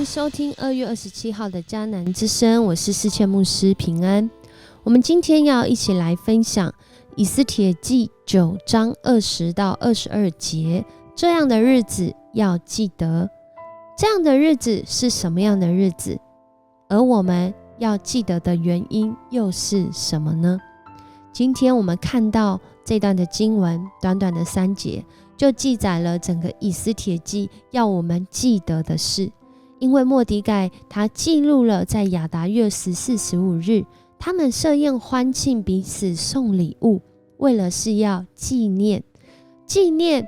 迎收听2月27号的迦南之声，我是世谦牧师平安。我们今天要一起来分享以斯帖记9章20到22节，这样的日子要记得。这样的日子是什么样的日子？而我们要记得的原因又是什么呢？今天我们看到这段的经文，短短的3节，就记载了整个以斯帖记要我们记得的事。因为末底改他记录了在亚达月14、15日，他们设宴欢庆，彼此送礼物，为了是要纪念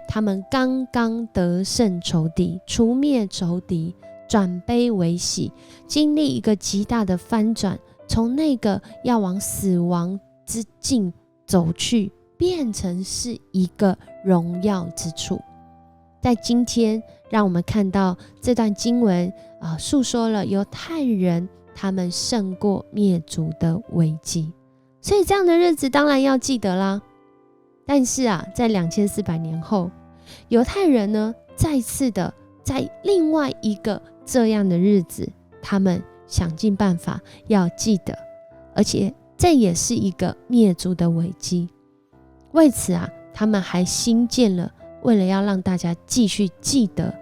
他们刚刚得胜仇敌，除灭仇敌，转悲为喜，经历一个极大的翻转，从那个要往死亡之境走去，变成是一个荣耀之处。在今天让我们看到这段经文述说了犹太人他们胜过灭族的危机，所以这样的日子当然要记得啦。但是在2400年后，犹太人呢再次的在另外一个这样的日子，他们想尽办法要记得，而且这也是一个灭族的危机。为此他们还新建了，为了要让大家继续记得，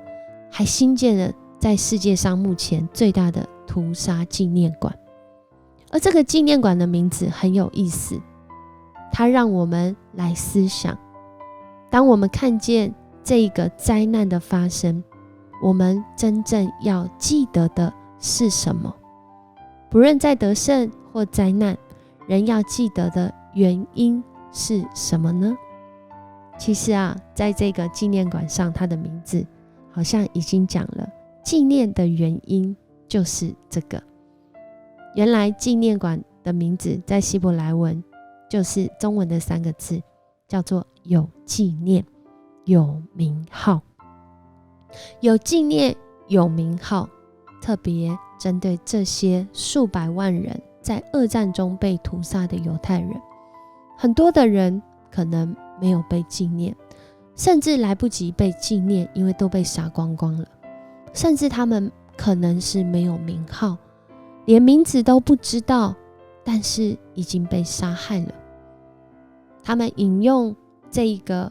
还新建了在世界上目前最大的屠杀纪念馆。而这个纪念馆的名字很有意思，它让我们来思想，当我们看见这个灾难的发生，我们真正要记得的是什么？不论在得胜或灾难，人要记得的原因是什么呢？其实在这个纪念馆上，它的名字好像已经讲了，纪念的原因就是这个。原来纪念馆的名字在希伯来文就是中文的3个字，叫做有纪念有名号。有纪念有名号，特别针对这些数百万人在二战中被屠杀的犹太人。很多的人可能没有被纪念，甚至来不及被纪念，因为都被杀光光了。甚至他们可能是没有名号，连名字都不知道，但是已经被杀害了。他们引用这一个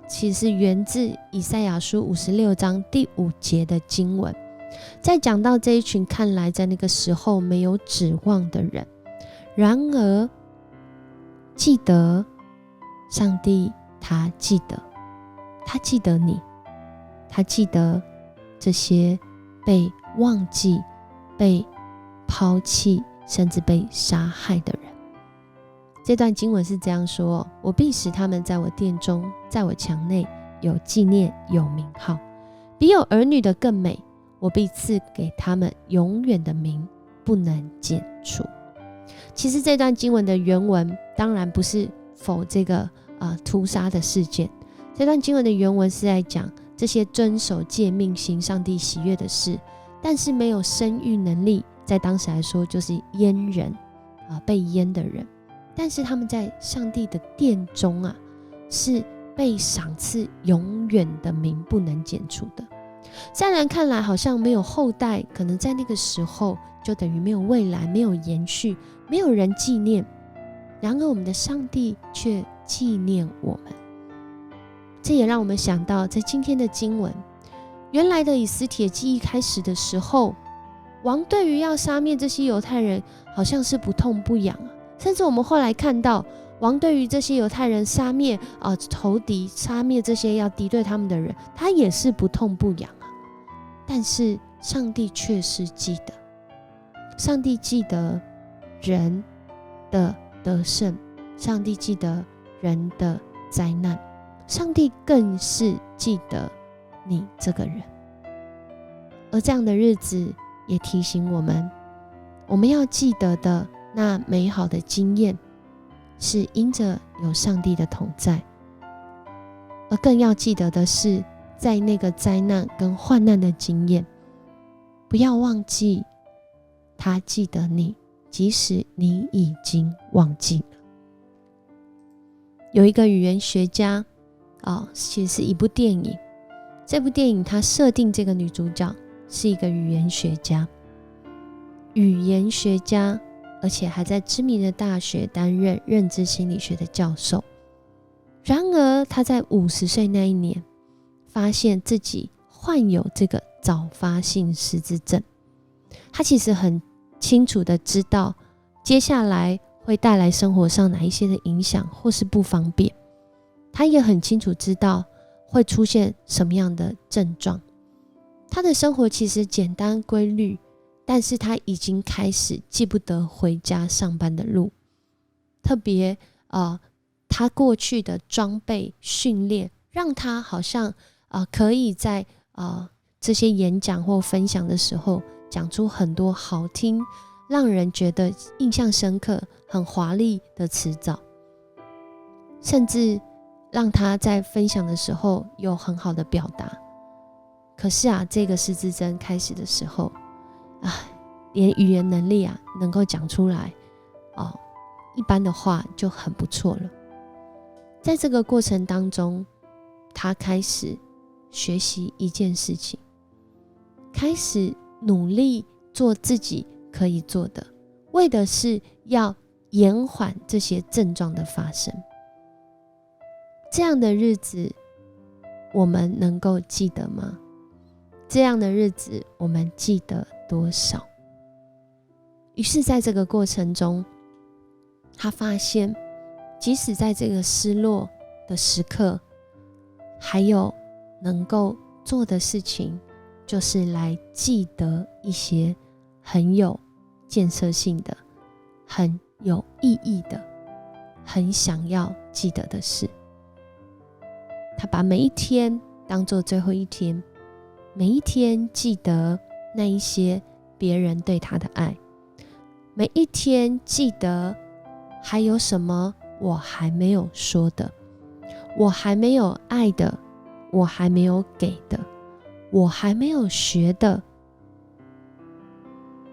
其实源自以赛亚书56章第5节的经文，在讲到这一群看来在那个时候没有指望的人，然而记得上帝，他记得你，他记得这些被忘记、被抛弃甚至被杀害的人。这段经文是这样说：我必使他们在我殿中，在我墙内有纪念有名号，比有儿女的更美，我必赐给他们永远的名，不能剪除。其实这段经文的原文当然不是否这个屠杀的事件，这段经文的原文是在讲这些遵守诫命行上帝喜悦的事，但是没有生育能力，在当时来说就是阉人被阉的人，但是他们在上帝的殿中是被赏赐永远的名，不能剪除的。在人看来好像没有后代，可能在那个时候就等于没有未来，没有延续，没有人纪念。然而我们的上帝却纪念我们。这也让我们想到在今天的经文，原来的以斯帖记一开始的时候，王对于要杀灭这些犹太人好像是不痛不痒甚至我们后来看到王对于这些犹太人杀灭仇敌，杀灭这些要敌对他们的人，他也是不痛不痒但是上帝却是记得，上帝记得人的得胜，上帝记得人的灾难，上帝更是记得你这个人。而这样的日子也提醒我们，我们要记得的那美好的经验是因着有上帝的同在，而更要记得的是在那个灾难跟患难的经验，不要忘记他记得你，即使你已经忘记了。有一个语言学家其实是一部电影，这部电影它设定这个女主角是一个语言学家，而且还在知名的大学担任认知心理学的教授。然而他在50岁那一年发现自己患有这个早发性失智症。他其实很清楚的知道接下来会带来生活上哪一些的影响或是不方便，他也很清楚知道会出现什么样的症状。他的生活其实简单规律，但是他已经开始记不得回家上班的路。特别他过去的装备训练让他好像可以在这些演讲或分享的时候讲出很多好听让人觉得印象深刻很华丽的词藻，甚至让他在分享的时候有很好的表达。可是这个失智症开始的时候连语言能力能够讲出来一般的话就很不错了。在这个过程当中，他开始学习一件事情，开始努力做自己可以做的，为的是要延缓这些症状的发生。这样的日子我们能够记得吗？这样的日子我们记得多少？于是在这个过程中，他发现即使在这个失落的时刻，还有能够做的事情，就是来记得一些很有建设性的、很有意义的、很想要记得的事。他把每一天当作最后一天，每一天记得那一些别人对他的爱，每一天记得还有什么我还没有说的，我还没有爱的，我还没有给的，我还没有学的。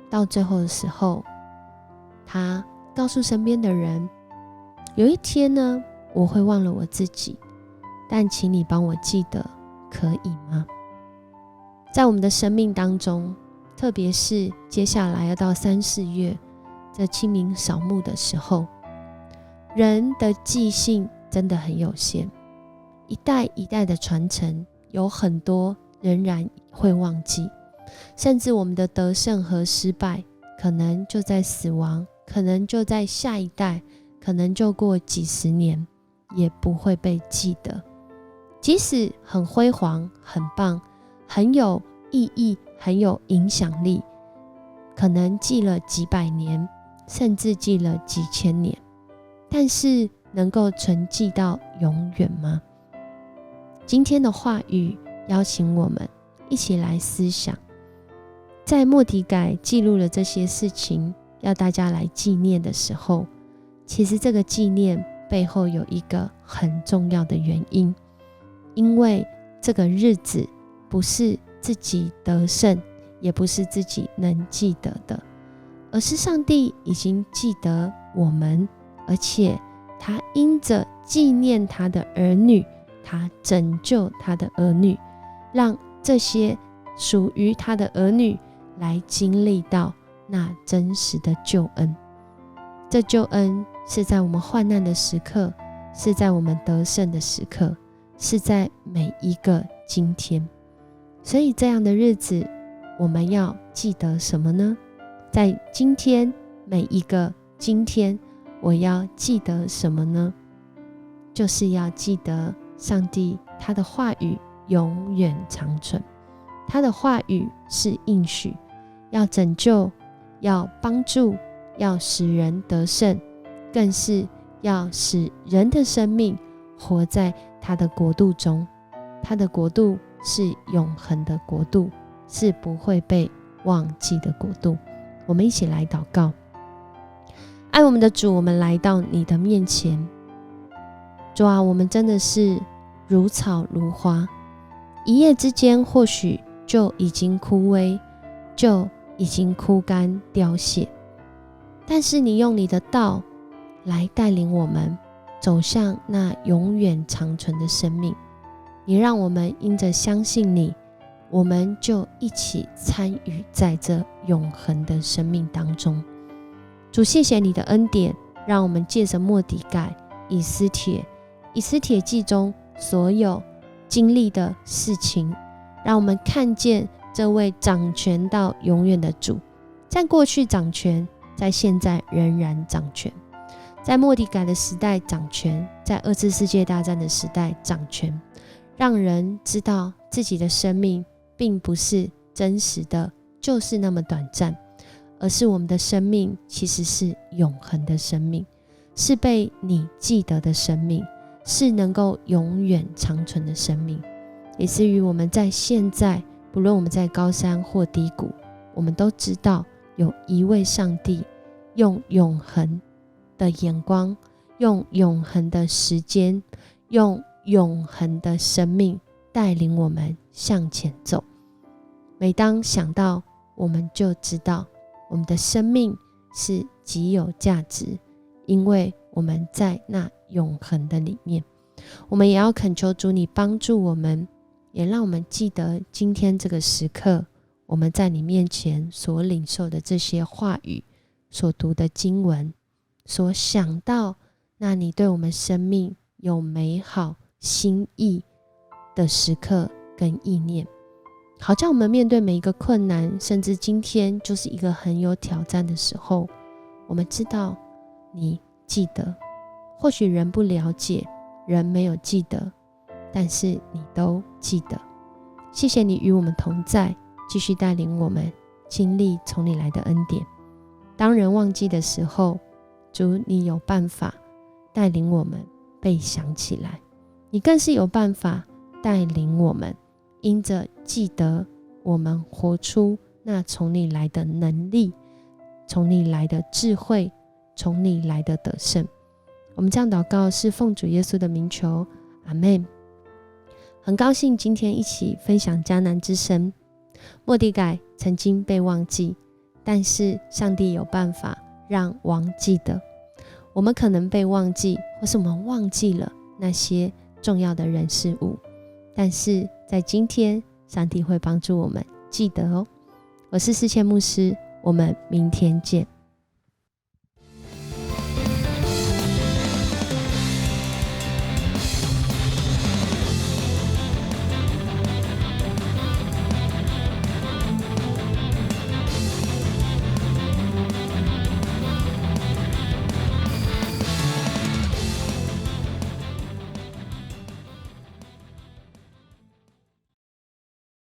到最后的时候，他告诉身边的人，有一天呢，我会忘了我自己，但请你帮我记得，可以吗？在我们的生命当中，特别是接下来要到3、4月这清明扫墓的时候，人的记性真的很有限，一代一代的传承，有很多仍然会忘记，甚至我们的得胜和失败可能就在死亡，可能就在下一代，可能就过几十年也不会被记得。即使很辉煌、很棒、很有意义、很有影响力，可能记了几百年，甚至记了几千年，但是能够存记到永远吗？今天的话语邀请我们一起来思想，在末底改记录了这些事情，要大家来纪念的时候，其实这个纪念背后有一个很重要的原因，因为这个日子不是自己得胜，也不是自己能记得的，而是上帝已经记得我们，而且他因着纪念他的儿女，他拯救他的儿女，让这些属于他的儿女来经历到那真实的救恩。这救恩是在我们患难的时刻，是在我们得胜的时刻，是在每一个今天。所以这样的日子我们要记得什么呢？在今天，每一个今天，我要记得什么呢？就是要记得上帝他的话语永远长存，他的话语是应许，要拯救，要帮助，要使人得胜，更是要使人的生命活在他的国度中。他的国度是永恒的国度，是不会被忘记的国度。我们一起来祷告。爱我们的主，我们来到你的面前。主啊，我们真的是如草如花，一夜之间或许就已经枯萎，就已经枯干凋谢，但是你用你的道来带领我们走向那永远长存的生命。你让我们因着相信你，我们就一起参与在这永恒的生命当中。主，谢谢你的恩典，让我们借着末底改、以斯帖记中所有经历的事情，让我们看见这位掌权到永远的主，在过去掌权，在现在仍然掌权，在末底改的时代掌权，在二次世界大战的时代掌权，让人知道自己的生命并不是真实的，就是那么短暂，而是我们的生命其实是永恒的生命，是被你记得的生命，是能够永远长存的生命。以至于我们在现在，不论我们在高山或低谷，我们都知道有一位上帝用永恒的眼光，用永恒的时间，用永恒的生命带领我们向前走。每当想到，我们就知道我们的生命是极有价值，因为我们在那永恒的里面。我们也要恳求主你帮助我们，也让我们记得今天这个时刻，我们在你面前所领受的这些话语，所读的经文，所想到那你对我们生命有美好心意的时刻跟意念，好叫我们面对每一个困难，甚至今天就是一个很有挑战的时候，我们知道你记得。或许人不了解，人没有记得，但是你都记得。谢谢你与我们同在，继续带领我们经历从你来的恩典。当人忘记的时候，主你有办法带领我们被想起来，你更是有办法带领我们因着记得，我们活出那从你来的能力，从你来的智慧，从你来的得胜。我们这样祷告是奉主耶稣的名求，阿们。很高兴今天一起分享迦南之声。末底改曾经被忘记，但是上帝有办法让王记得。我们可能被忘记，或是我们忘记了那些重要的人事物，但是在今天，上帝会帮助我们记得哦。我是思谦牧师，我们明天见。